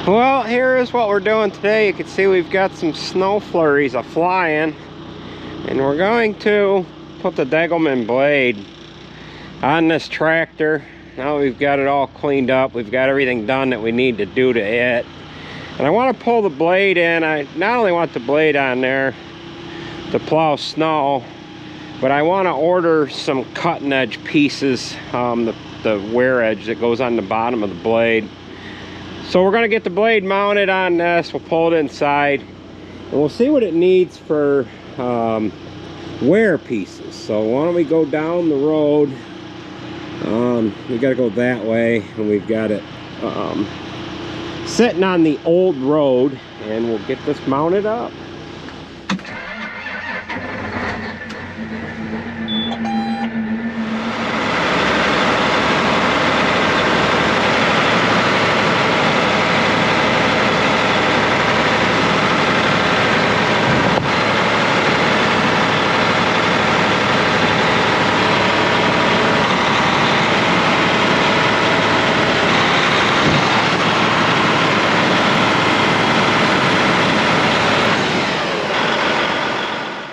Well, here is what we're doing today. You can see we've got some snow flurries a-flying, and we're going to put the Degelman blade on this tractor. Now we've got it all cleaned up. We've got everything done that we need to do to it. And I want to pull the blade in. I not only want the blade on there to plow snow, but I want to order some cutting edge pieces, the wear edge that goes on the bottom of the blade. So we're going to get the blade mounted on this. We'll pull it inside and we'll see what it needs for wear pieces. So why don't we go down the road. We got to go that way, and we've got it sitting on the old road, and we'll get this mounted up.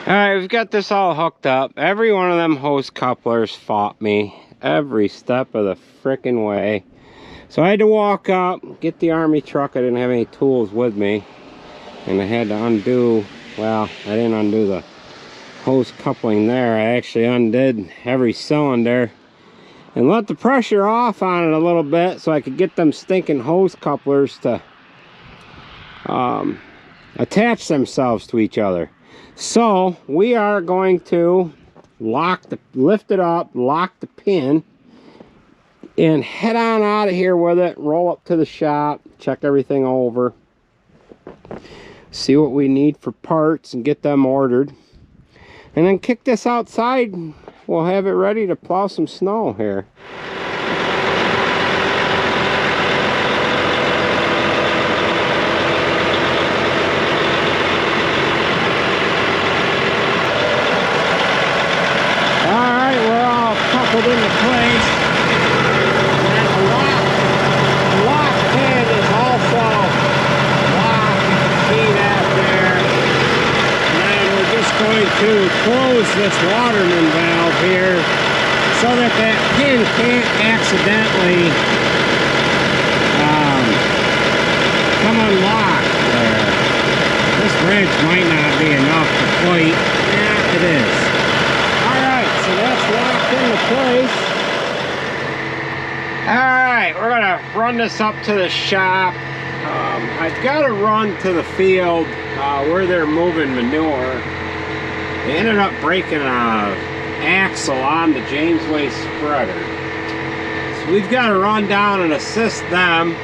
Alright, we've got this all hooked up. Every one of them hose couplers fought me every step of the frickin' way. So I had to walk up, get the army truck. I didn't have any tools with me. And I had to undo, well, I didn't undo the hose coupling there. I actually undid every cylinder and let the pressure off on it a little bit so I could get them stinking hose couplers to attach themselves to each other. So we are going to lift it up, lock the pin, and head on out of here with it. Roll up to the shop, check everything over, see what we need for parts and get them ordered, and then kick this outside. We'll have it ready to plow some snow here. Into place, and the lock pin is also locked. You can see that there. And then we're just going to close this Waterman valve here so that that pin can't accidentally come unlocked there. This wrench might not be enough to plate. Yeah, it is. So that's locked into place. Alright, we're gonna run this up to the shop. I've got to run to the field where they're moving manure. They ended up breaking an axle on the Jamesway spreader. So we've got to run down and assist them.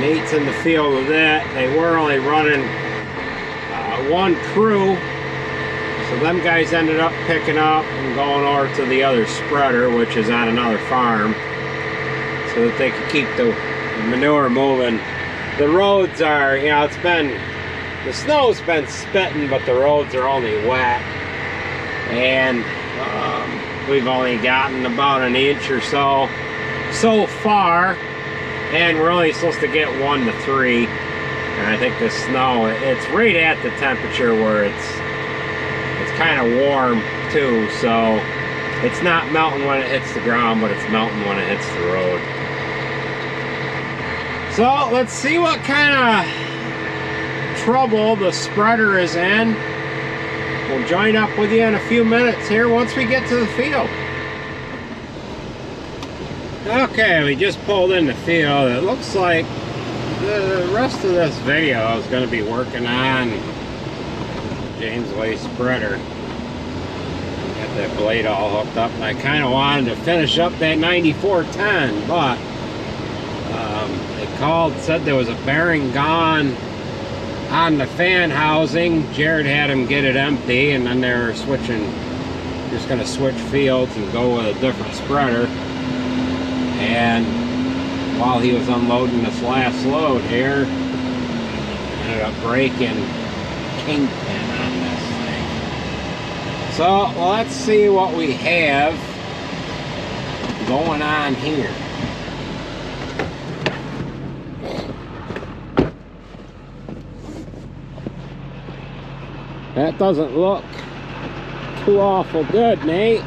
Nate's in the field with that. They were only running one crew. So them guys ended up picking up and going over to the other spreader, which is on another farm, so that they could keep the manure moving. The roads are, you know, the snow's been spitting, but the roads are only wet. And we've only gotten about an inch or so far, and we're only supposed to get 1 to 3. And I think the snow, it's right at the temperature where it's kind of warm too, so it's not melting when it hits the ground, but it's melting when it hits the road. So let's see what kind of trouble the spreader is in. We'll join up with you in a few minutes here once we get to the field. Okay, we just pulled in the field. It looks like the rest of this video is going to be working on Jamesway spreader. Got that blade all hooked up, and I kind of wanted to finish up that 9410, but they called, said there was a bearing gone on the fan housing. Jared had him get it empty, and then they were switching, just going to switch fields and go with a different spreader. And while he was unloading this last load here, ended up breaking kingpin on this thing. So let's see what we have going on here. That doesn't look too awful good, Nate.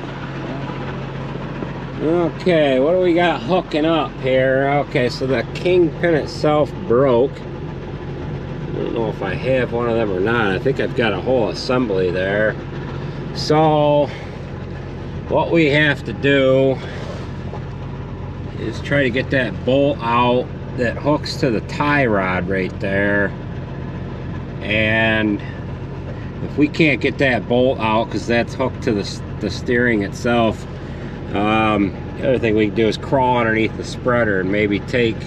Okay, what do we got hooking up here? Okay, so the kingpin itself broke. I don't know if I have one of them or not. I think I've got a whole assembly there. So what we have to do is try to get that bolt out that hooks to the tie rod right there. And if we can't get that bolt out because that's hooked to the steering itself, the other thing we can do is crawl underneath the spreader and maybe take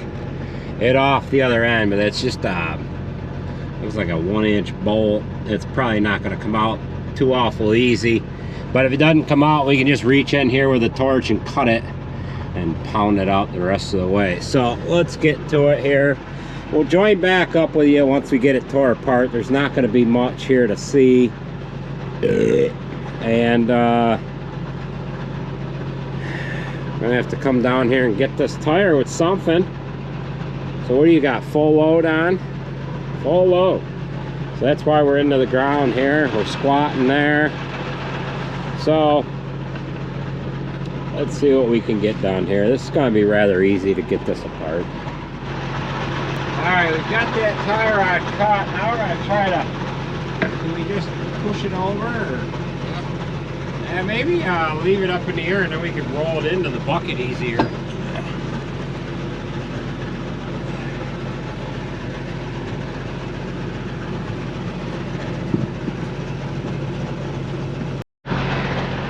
it off the other end. But that's just looks like a 1-inch bolt. It's probably not going to come out too awful easy, but if it doesn't come out, we can just reach in here with a torch and cut it and pound it out the rest of the way. So let's get to it here. We'll join back up with you once we get it tore apart. There's not going to be much here to see, and we're gonna have to come down here and get this tire with something. So what do you got, full load on? Full load. So that's why we're into the ground here. We're squatting there. So let's see what we can get down here. This is going to be rather easy to get this apart. Alright, we've got that tie rod cut. Now we're going to try to, can we just push it over? Or, yeah, maybe leave it up in the air and then we can roll it into the bucket easier.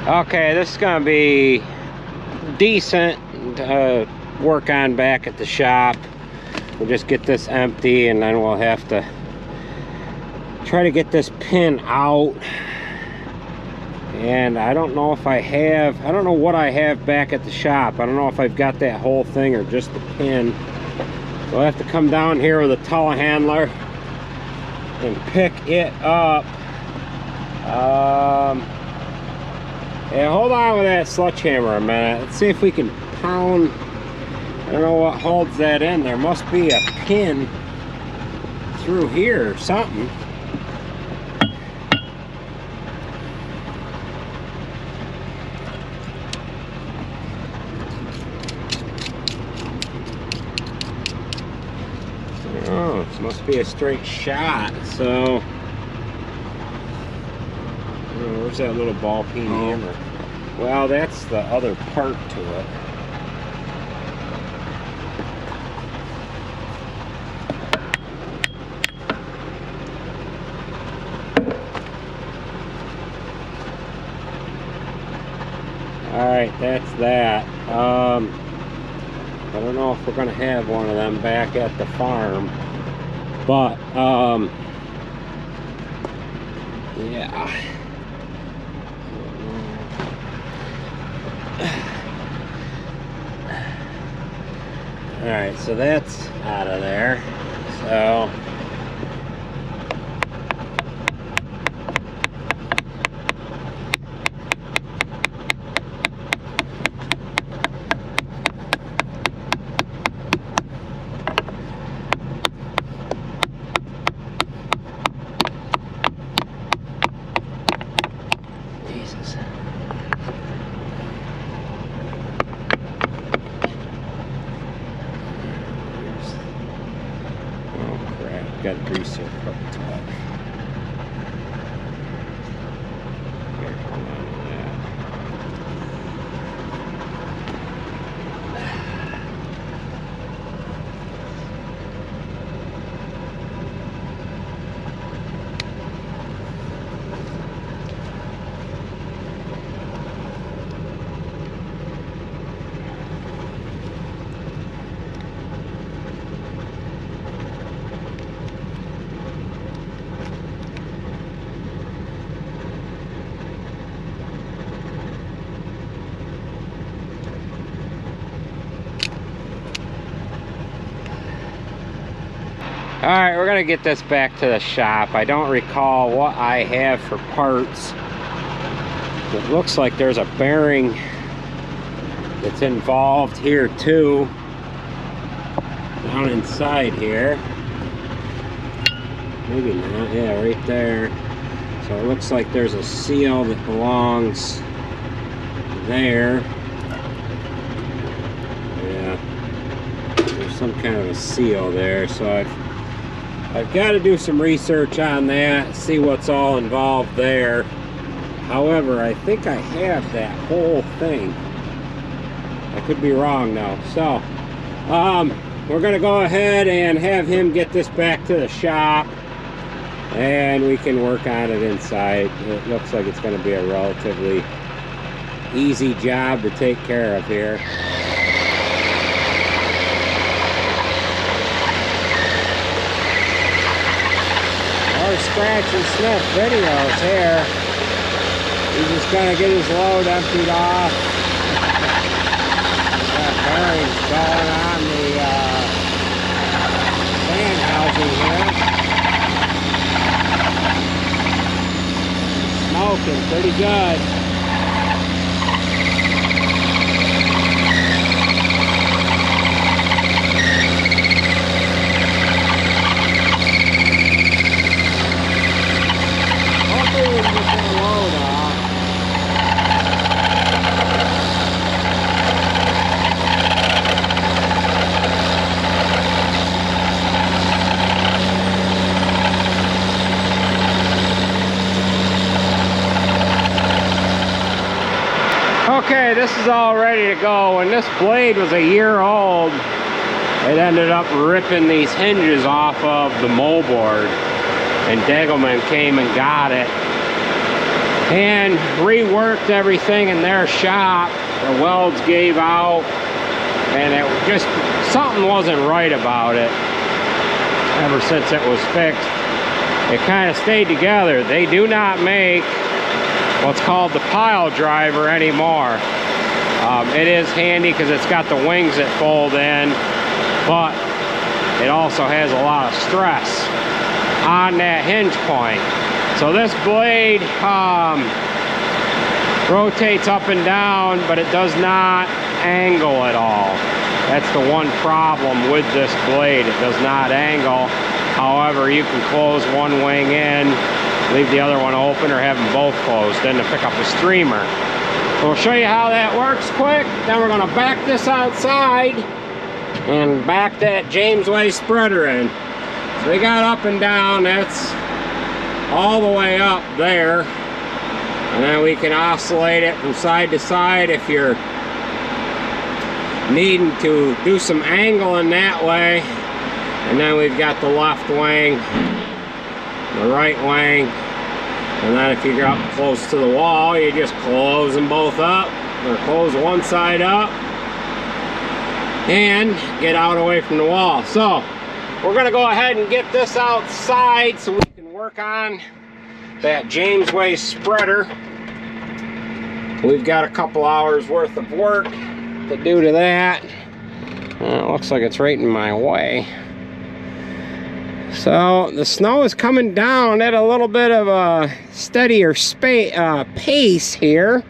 Okay, this is going to be decent to work on back at the shop. We'll just get this empty and then we'll have to try to get this pin out. And I don't know if I don't know what I have back at the shop. I don't know if I've got that whole thing or just the pin. So I'll have to come down here with a telehandler and pick it up. Yeah, hold on with that sledgehammer a minute. Let's see if we can pound. I don't know what holds that in. There must be a pin through here or something. Oh, it must be a straight shot. So where's that little ball peen hammer? Well, that's the other part to it. Alright, that's that. I don't know if we're going to have one of them back at the farm. But, yeah. Alright, so that's out of there. So Jesus. Got a greaser up top. Here, hold on to that. Alright, we're going to get this back to the shop. I don't recall what I have for parts. It looks like there's a bearing that's involved here too. Down inside here. Maybe not. Yeah, right there. So it looks like there's a seal that belongs there. Yeah, there's some kind of a seal there. So I've got to do some research on that, see what's all involved there. However, I think I have that whole thing. I could be wrong though. So we're gonna go ahead and have him get this back to the shop, and we can work on it inside. It looks like it's gonna be a relatively easy job to take care of here. Our scratch and sniff videos here. He's just gonna get his load emptied off. Got bearings going on the sand housing here. Smoking pretty good. Hopefully we can get that load off. Okay, this is all ready to go. When this blade was a year old, it ended up ripping these hinges off of the moldboard, and Degelman came and got it and reworked everything in their shop. The welds gave out, and it just, something wasn't right about it. Ever since it was fixed, it kind of stayed together. They do not make what's called the pile driver anymore. It is handy because it's got the wings that fold in, but it also has a lot of stress on that hinge point. So this blade rotates up and down, but it does not angle at all. That's the one problem with this blade. It does not angle. However, you can close one wing in, leave the other one open, or have them both closed, then to pick up the streamer. So we'll show you how that works quick. Then we're going to back this outside and back that Jamesway spreader in. So we got up and down, that's all the way up there. And then we can oscillate it from side to side if you're needing to do some angling that way. And then we've got the left wing, the right wing, and then if you get up close to the wall, you just close them both up, or close one side up and get out away from the wall. So we're going to go ahead and get this outside so we can work on that Jamesway spreader. We've got a couple hours worth of work to do to that. It looks like it's right in my way. So the snow is coming down at a little bit of a steadier pace here.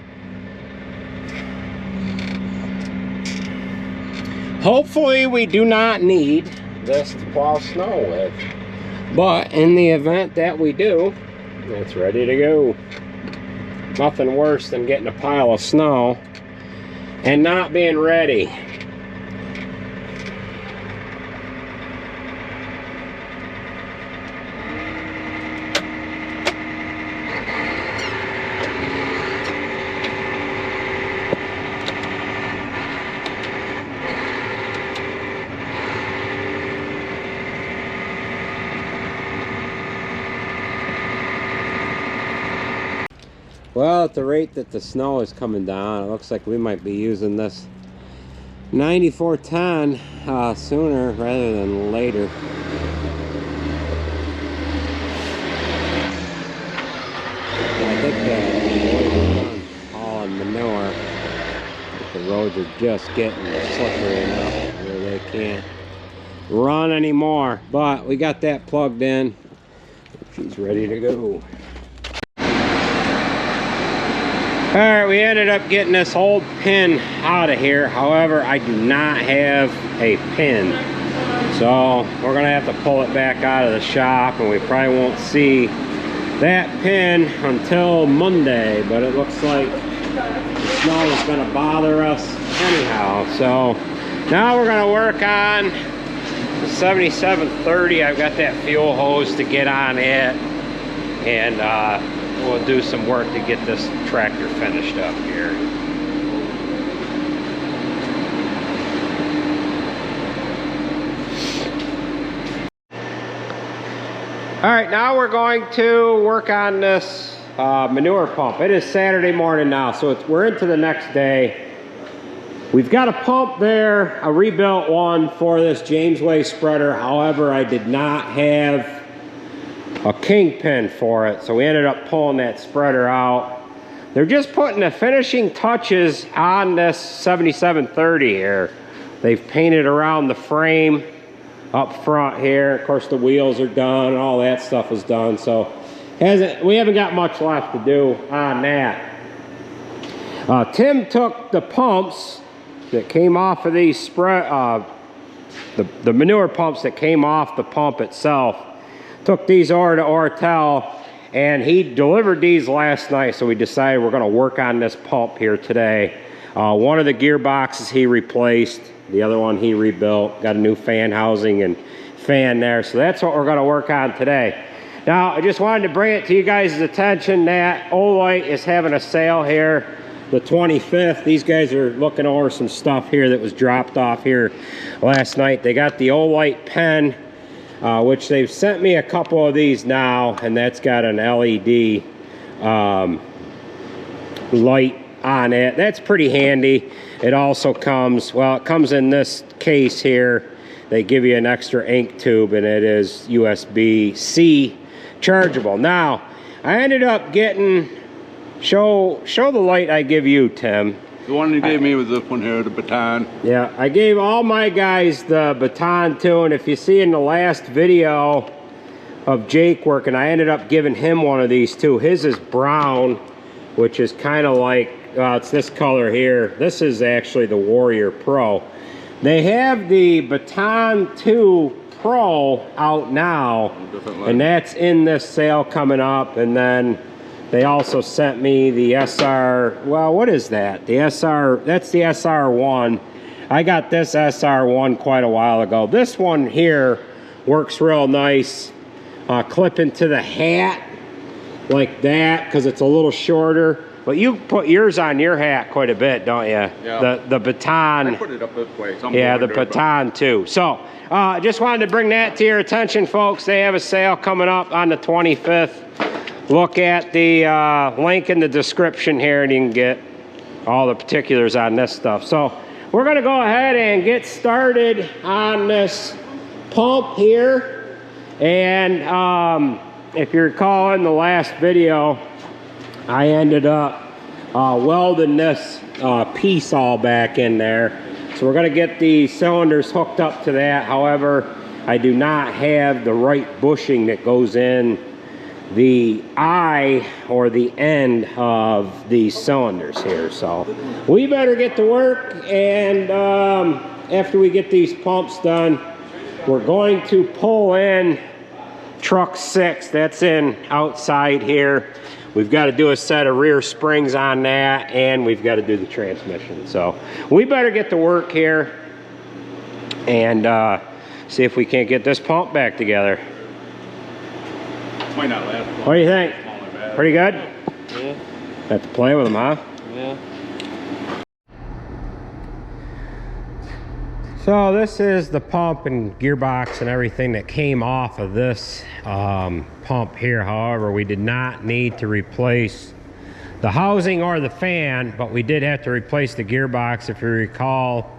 Hopefully we do not need this to plow snow with, but in the event that we do, it's ready to go. Nothing worse than getting a pile of snow and not being ready. Well, at the rate that the snow is coming down, it looks like we might be using this 9410 sooner rather than later. I think the hauling manure, the roads are just getting slippery enough where they can't run anymore. But we got that plugged in. She's ready to go. Alright, we ended up getting this old pin out of here. However, I do not have a pin. So we're going to have to pull it back out of the shop, and we probably won't see that pin until Monday, but it looks like the snow is going to bother us anyhow. So now we're going to work on the 7730. I've got that fuel hose to get on it, and we'll do some work to get this tractor finished up here. All right, now we're going to work on this manure pump. It is Saturday morning now, so we're into the next day. We've got a pump there, a rebuilt one for this Jamesway spreader. However, I did not have a kingpin for it, so we ended up pulling that spreader out. They're just putting the finishing touches on this 7730 here. They've painted around the frame up front here. Of course, the wheels are done, all that stuff is done, so we haven't got much left to do on that. Tim took the pumps that came off of these the manure pumps that came off the pump itself, took these over to Ortel, and he delivered these last night, so we decided we're going to work on this pump here today. One of the gearboxes he replaced, the other one he rebuilt, got a new fan housing and fan there, so that's what we're going to work on today. Now, I just wanted to bring it to you guys' attention that Olight is having a sale here the 25th. These guys are looking over some stuff here that was dropped off here last night. They got the Olight pen, which they've sent me a couple of these now, and that's got an LED light on it. That's pretty handy. It also comes, well, it comes in this case here. They give you an extra ink tube, and it is USB-C chargeable. Now, I ended up getting, show the light I give you, Tim. The one you gave me was this one here, the Baton. Yeah, I gave all my guys the Baton too, and if you see in the last video of Jake working, I ended up giving him one of these too. His is brown, which is kind of like, it's this color here. This is actually the Warrior Pro. They have the Baton 2 Pro out now, and that's in this sale coming up. And then they also sent me the SR, well, what is that? The SR, that's the SR1. I got this SR1 quite a while ago. This one here works real nice. Clip into the hat like that, because it's a little shorter. But you put yours on your hat quite a bit, don't you? Yeah. The Baton. I put it up this way. Yeah, the Baton too. So, just wanted to bring that to your attention, folks. They have a sale coming up on the 25th. Look at the link in the description here, and you can get all the particulars on this stuff. So, we're going to go ahead and get started on this pump here. And if you recall in the last video, I ended up welding this piece all back in there. So we're going to get the cylinders hooked up to that. However, I do not have the right bushing that goes in the eye or the end of these cylinders here. So we better get to work, and after we get these pumps done, we're going to pull in truck 6. That's in outside here. We've got to do a set of rear springs on that, and we've got to do the transmission. So we better get to work here and see if we can't get this pump back together. Might not last long. What do you think? Pretty good? Yeah. Have to play with them, huh? Yeah. So this is the pump and gearbox and everything that came off of this pump here. However, we did not need to replace the housing or the fan, but we did have to replace the gearbox. If you recall,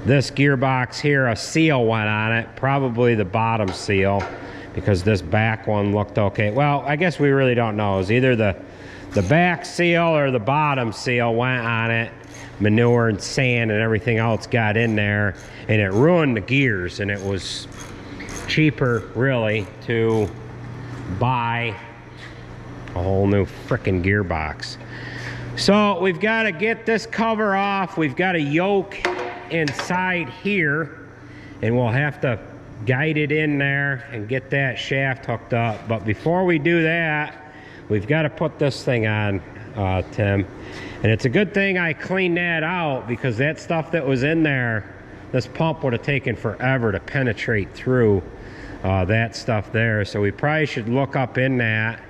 this gearbox here, a seal went on it, probably the bottom seal, because this back one looked okay. Well, I guess we really don't know. It was either the back seal or the bottom seal went on it. Manure and sand and everything else got in there, and it ruined the gears, and it was cheaper really to buy a whole new frickin' gearbox. So we've got to get this cover off. We've got a yoke inside here, and we'll have to guide it in there and get that shaft hooked up. But before we do that, we've got to put this thing on, Tim. And it's a good thing I cleaned that out, because that stuff that was in there, this pump would have taken forever to penetrate through that stuff there. So we probably should look up in that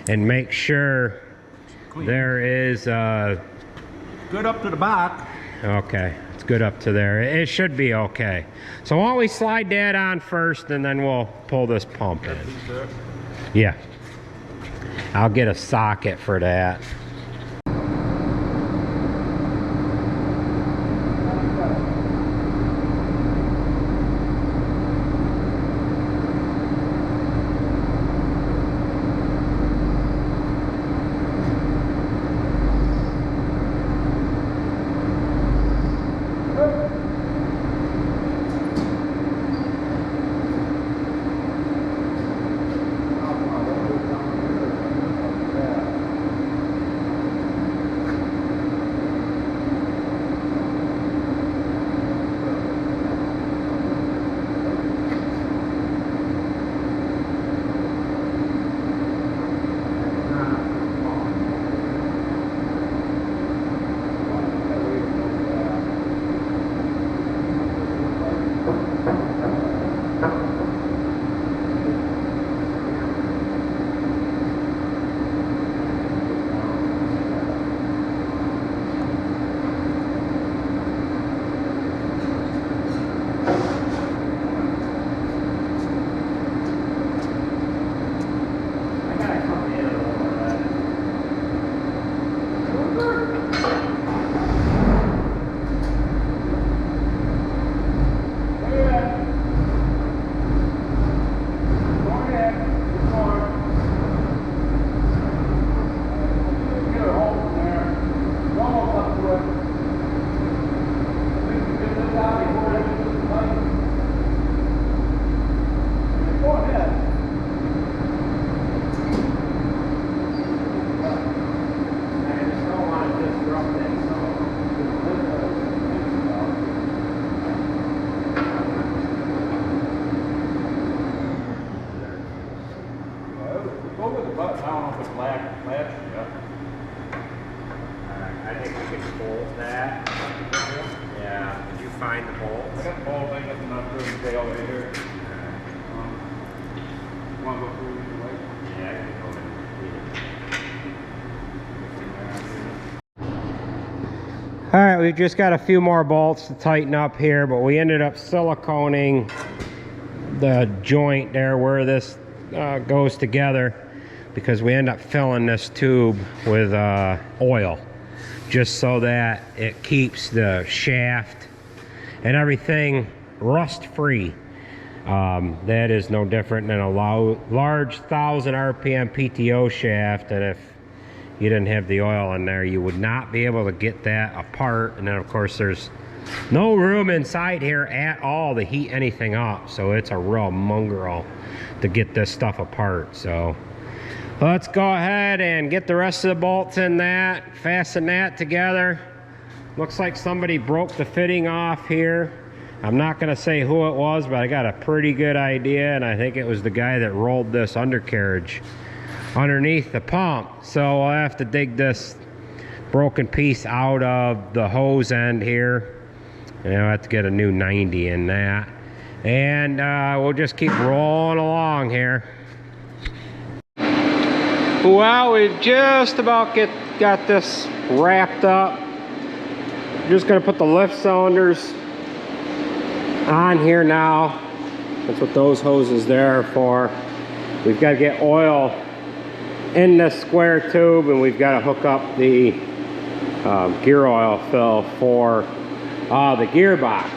and make sure there is Good up to the back. okay, it's good up to there. It should be okay. So why don't we slide that on first, and then we'll pull this pump in. Yeah, I'll get a socket for that. I think we can bolt that. Yeah, did you find the bolts? I got the whole thing up and up through the tail right here. Want to go through either way? Yeah, I can go in. All right, we've just got a few more bolts to tighten up here, but we ended up siliconing the joint there where this goes together, because we end up filling this tube with oil, just so that it keeps the shaft and everything rust free. That is no different than a large 1000 RPM PTO shaft, and if you didn't have the oil in there, you would not be able to get that apart. And then of course there's no room inside here at all to heat anything up, so it's a real mongrel to get this stuff apart. So let's go ahead and get the rest of the bolts in that, fasten that together. Looks like somebody broke the fitting off here. I'm not going to say who it was, but I got a pretty good idea, and I think it was the guy that rolled this undercarriage underneath the pump. So I'll have to dig this broken piece out of the hose end here, and I'll have to get a new 90 in that, and we'll just keep rolling along here. Well, we've just about got this wrapped up. Just going to put the lift cylinders on here now. That's what those hoses there are for. We've got to get oil in this square tube, and we've got to hook up the gear oil fill for the gearbox.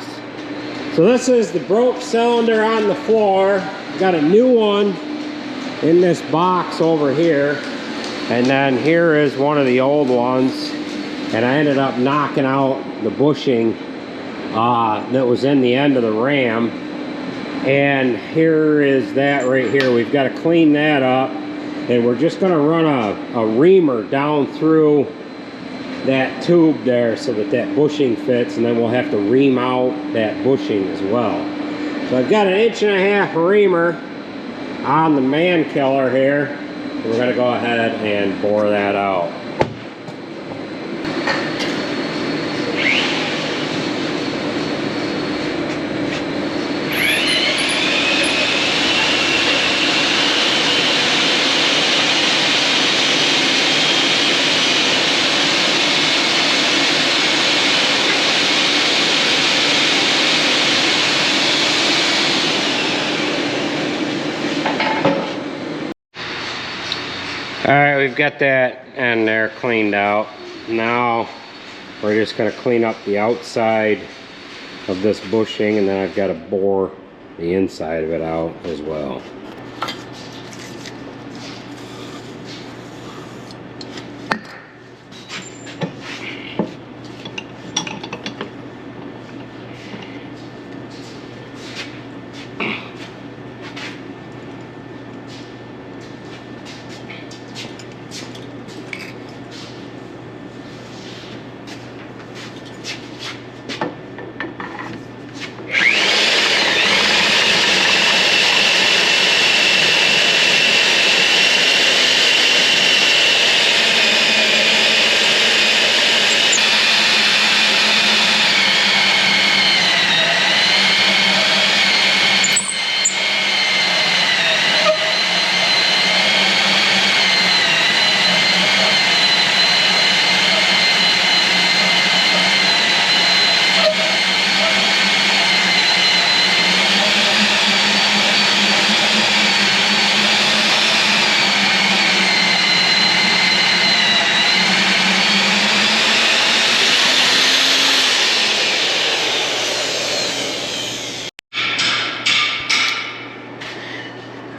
So this is the broke cylinder on the floor. Got a new one in this box over here, and then here is one of the old ones, and I ended up knocking out the bushing that was in the end of the ram, and here is that right here. We've got to clean that up, and we're just going to run a reamer down through that tube there so that that bushing fits, and then we'll have to ream out that bushing as well. So I've got an 1.5-inch reamer on the man killer here. We're going to go ahead and bore that out. Alright, we've got that end there cleaned out. Now we're just going to clean up the outside of this bushing, and then I've got to bore the inside of it out as well.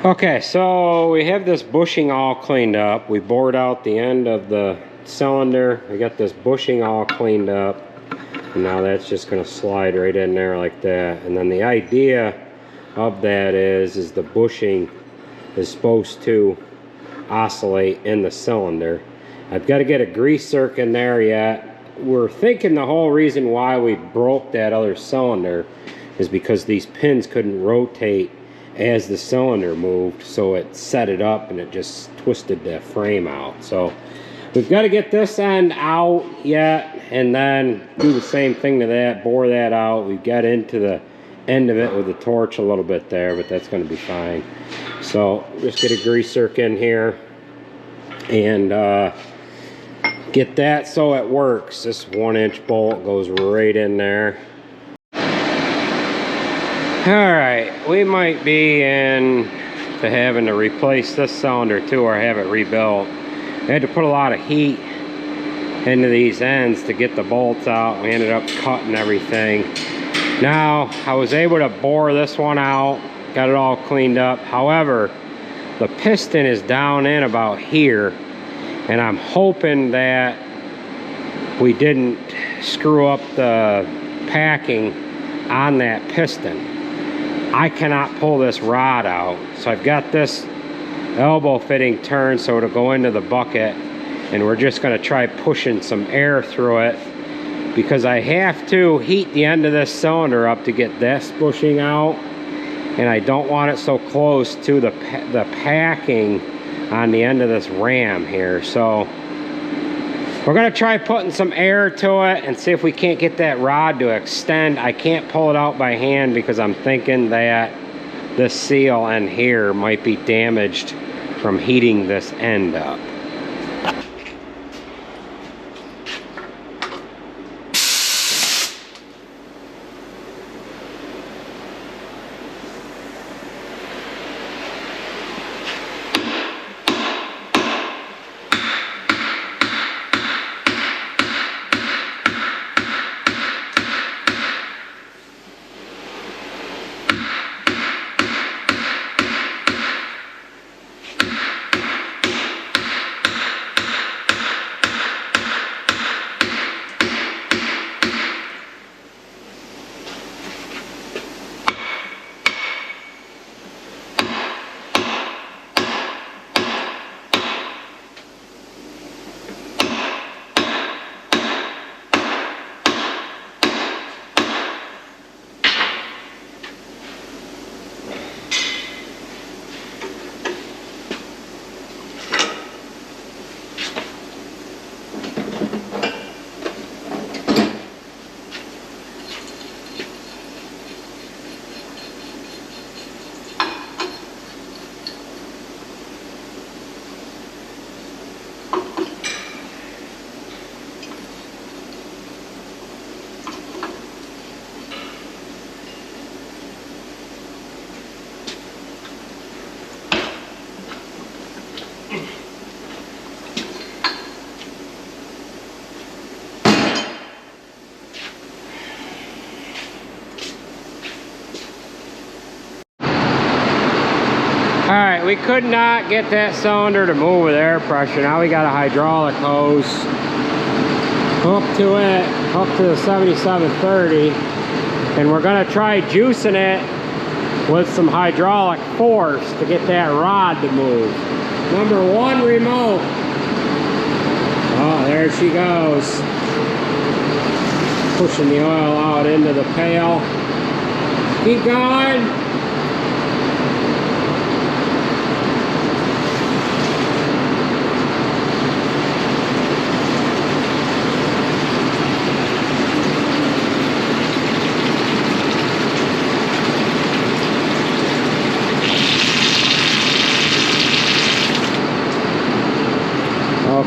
Okay, so we have this bushing all cleaned up. We bored out the end of the cylinder. We got this bushing all cleaned up. And now that's just going to slide right in there like that. And then the idea of that is the bushing is supposed to oscillate in the cylinder. I've got to get a grease zerk in there yet. We're thinking the whole reason why we broke that other cylinder is because these pins couldn't rotate as the cylinder moved, so it set it up and it just twisted the frame out. So we've got to get this end out yet, and then do the same thing to that, bore that out. We've got into the end of it with the torch a little bit there, but that's going to be fine. So just get a grease zerk in here and get that so it works. This 1-inch bolt goes right in there. Alright, we might be in to having to replace this cylinder too, or have it rebuilt. We had to put a lot of heat into these ends to get the bolts out. We ended up cutting everything. Now, I was able to bore this one out, got it all cleaned up. However, the piston is down in about here, and I'm hoping that we didn't screw up the packing on that piston. I cannot pull this rod out, so I've got this elbow fitting turned so it'll go into the bucket, and we're just going to try pushing some air through it, because I have to heat the end of this cylinder up to get this bushing out, and I don't want it so close to the packing on the end of this ram here. So we're going to try putting some air to it and see if we can't get that rod to extend. I can't pull it out by hand because I'm thinking that this seal end here might be damaged from heating this end up. Alright, we could not get that cylinder to move with air pressure. Now we got a hydraulic hose hooked to it, hooked to the 7730, and we're going to try juicing it with some hydraulic force to get that rod to move. Number 1 remote. Oh, there she goes. Pushing the oil out into the pail. Keep going.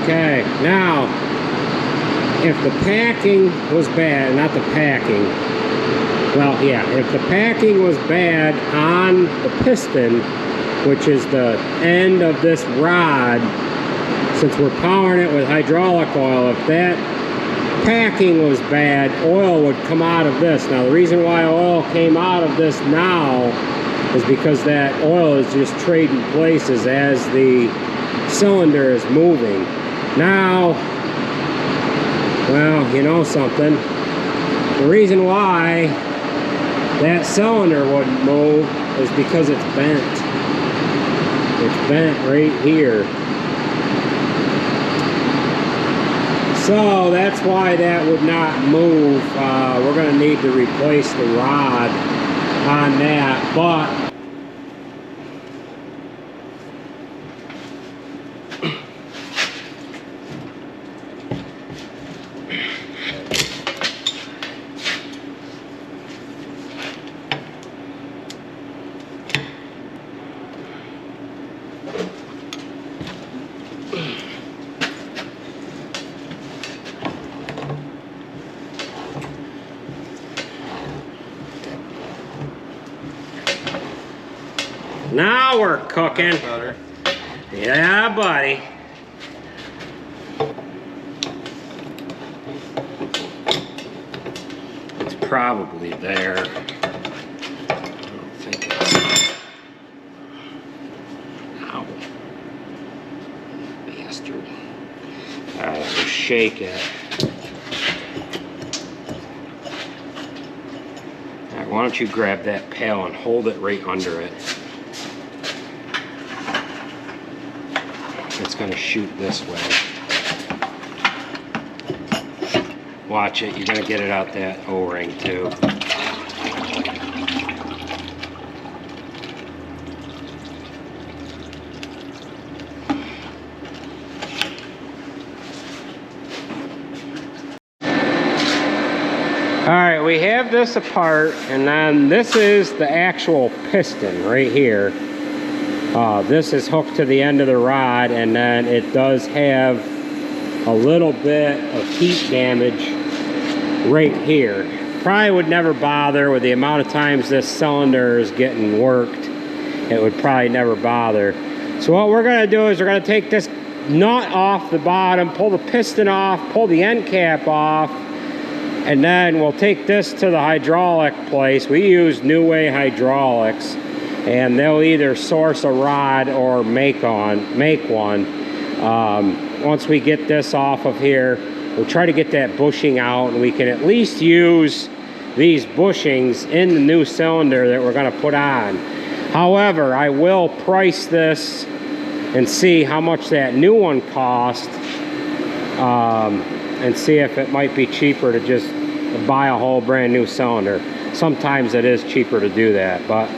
Okay, now, if the packing was bad, not the packing, well, yeah, if the packing was bad on the piston, which is the end of this rod, since we're powering it with hydraulic oil, if that packing was bad, oil would come out of this. Now, the reason why oil came out of this now is because that oil is just trading places as the cylinder is moving. Now, well, you know something, the reason why that cylinder wouldn't move is because it's bent. It's bent right here. So that's why that would not move. We're going to need to replace the rod on that, but now we're cooking. Yeah, buddy. It's probably there. I don't think it's... Ow. Bastard. Alright, so shake it. Alright, why don't you grab that pail and hold it right under it. It's going to shoot this way. Watch it, you're going to get it out that O-ring too. Alright, we have this apart, and then this is the actual piston right here. This is hooked to the end of the rod, and then it does have a little bit of heat damage right here. Probably would never bother with the amount of times this cylinder is getting worked. It would probably never bother. So what we're going to do is we're going to take this nut off the bottom, pull the piston off, pull the end cap off, and then we'll take this to the hydraulic place. We use Jamesway hydraulics, and they'll either source a rod or make one. Once we get this off of here, we'll try to get that bushing out, and we can at least use these bushings in the new cylinder that we're going to put on. However, I will price this and see how much that new one cost, and see if it might be cheaper to just buy a whole brand new cylinder. Sometimes it is cheaper to do that, but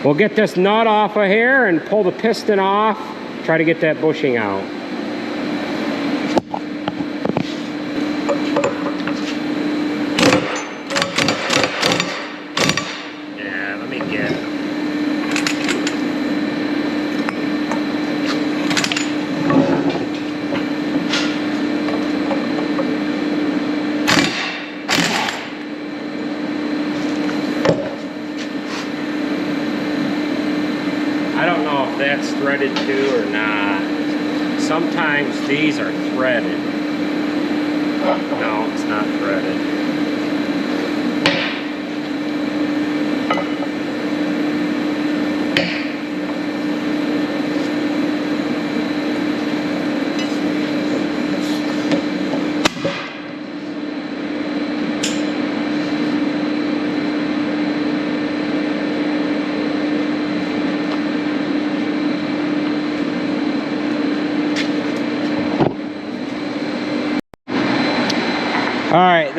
we'll get this nut off of here and pull the piston off, try to get that bushing out. Yeah, let me get it. I don't know if that's threaded too or not. Sometimes these are threaded. No, it's not threaded.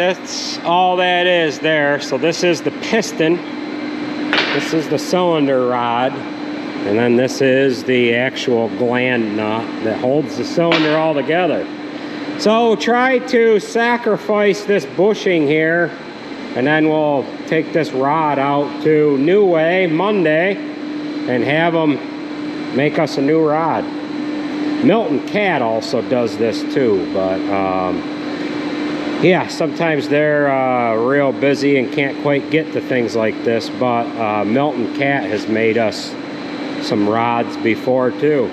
that's all that is there. So this is the piston. This is the cylinder rod. And then this is the actual gland nut that holds the cylinder all together. So try to sacrifice this bushing here, and then we'll take this rod out to New Way Monday and have them make us a new rod. Milton Cat also does this too, but yeah, sometimes they're real busy and can't quite get to things like this, but Milton Cat has made us some rods before too.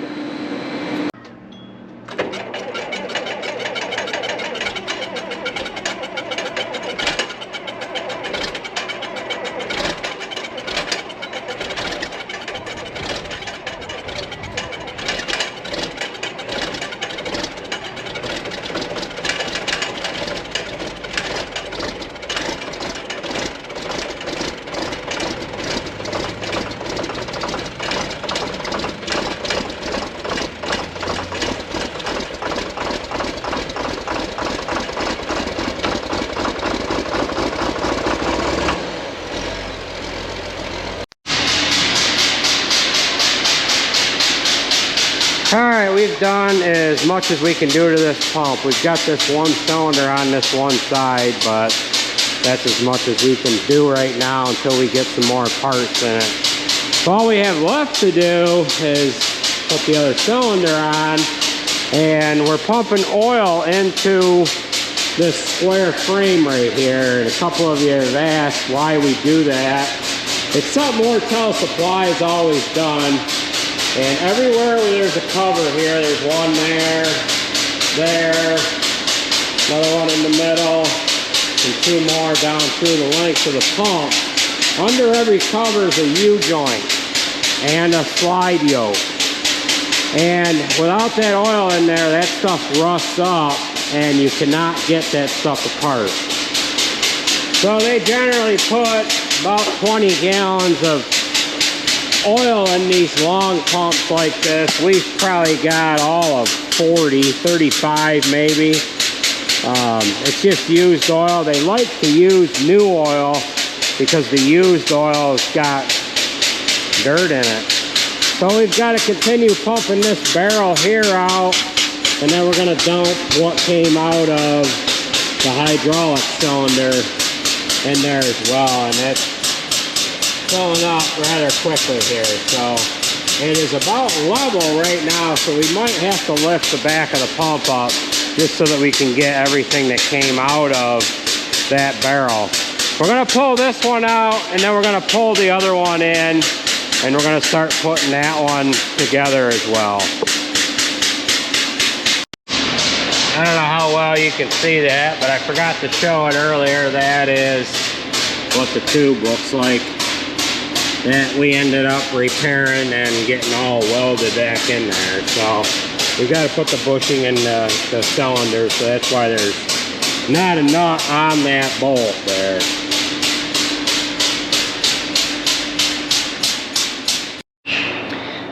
Alright, we've done as much as we can do to this pump. We've got this one cylinder on this one side, but that's as much as we can do right now until we get some more parts in it. So all we have left to do is put the other cylinder on, and we're pumping oil into this square frame right here. And a couple of you have asked why we do that. It's something Ortel Supply has always done. And everywhere where there's a cover here, there's one there, another one in the middle, and two more down through the length of the pump. Under every cover is a U-joint and a slide yoke. And without that oil in there, that stuff rusts up and you cannot get that stuff apart. So they generally put about 20 gallons of oil in these long pumps like this. We've probably got all of 40, 35 maybe. It's just used oil. They like to use new oil because the used oil has got dirt in it. So we've got to continue pumping this barrel here out, and then we're going to dump what came out of the hydraulic cylinder in there as well, and it's filling up rather quickly here. So it is about level right now, so we might have to lift the back of the pump up just so that we can get everything that came out of that barrel. We're going to pull this one out, and then we're going to pull the other one in, and we're going to start putting that one together as well. I don't know how well you can see that, but I forgot to show it earlier. That is what the tube looks like. That we ended up repairing and getting all welded back in there. So we got to put the bushing in the cylinder, so that's why there's not a nut on that bolt there.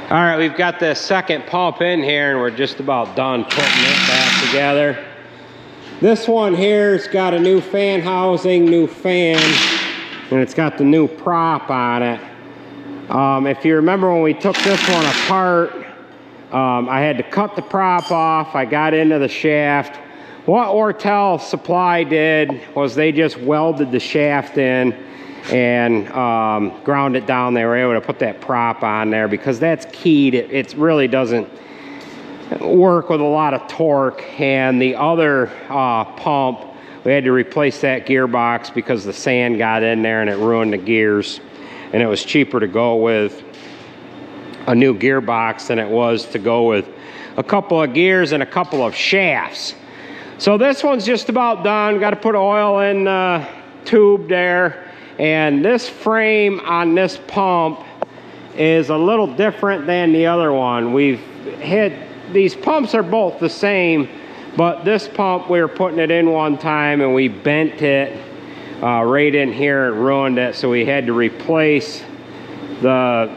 All right, we've got the second pump in here, and we're just about done putting it back together. This one here's got a new fan housing, new fan, and it's got the new prop on it. If you remember when we took this one apart, I had to cut the prop off. I got into the shaft. What Ortel Supply did was they just welded the shaft in and ground it down. They were able to put that prop on there because that's keyed. It really doesn't work with a lot of torque. And the other pump, we had to replace that gearbox because the sand got in there and it ruined the gears. And it was cheaper to go with a new gearbox than it was to go with a couple of gears and a couple of shafts. So this one's just about done. Got to put oil in the tube there. And this frame on this pump is a little different than the other one. These pumps are both the same, but this pump, we were putting it in one time and we bent it right in here and ruined it, so we had to replace the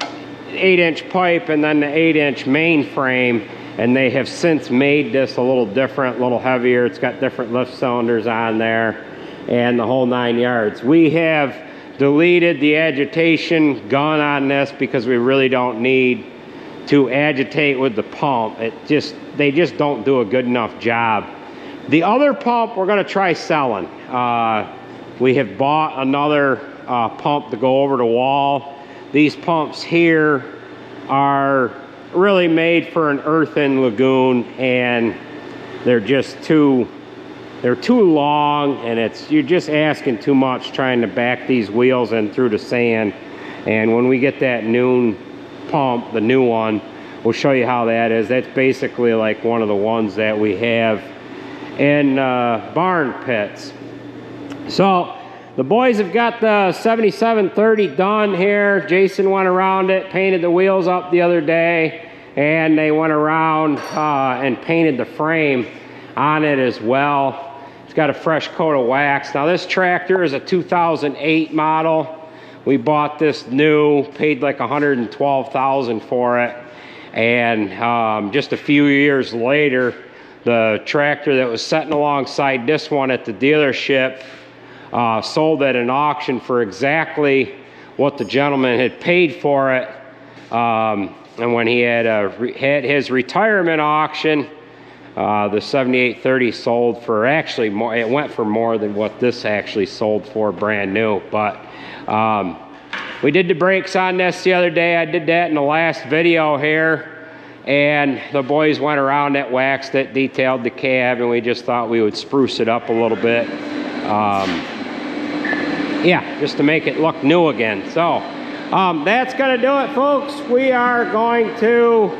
8-inch pipe and then the 8-inch main frame, and they have since made this a little different, a little heavier. It's got different lift cylinders on there, and the whole 9 yards. We have deleted the agitation gun on this because we really don't need to agitate with the pump. They just don't do a good enough job. The other pump we're going to try selling. We have bought another pump to go over the wall. These pumps here are really made for an earthen lagoon, and they're just too long, and you're just asking too much trying to back these wheels in through the sand. And when we get that new pump, the new one, we'll show you how that is. That's basically like one of the ones that we have in barn pits. So the boys have got the 7730 done here. Jason went around it, painted the wheels up the other day, and they went around and painted the frame on it as well. It's got a fresh coat of wax. Now this tractor is a 2008 model. We bought this new, paid like $112,000 for it, and just a few years later, the tractor that was sitting alongside this one at the dealership sold at an auction for exactly what the gentleman had paid for it. And when he had his retirement auction, the 7830 sold for actually more. It went for more than what this actually sold for brand new. But we did the brakes on this the other day. I did that in the last video here, and the boys went around it, waxed it, detailed the cab, and we just thought we would spruce it up a little bit. Yeah, just to make it look new again. So that's gonna do it, folks. We are going to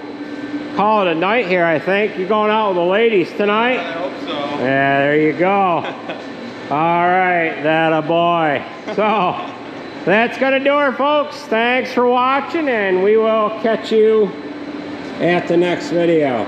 call it a night here, I think. You're going out with the ladies tonight? I hope so. Yeah, there you go. All right, that a boy. So that's gonna do it, folks. Thanks for watching, and we will catch you at the next video.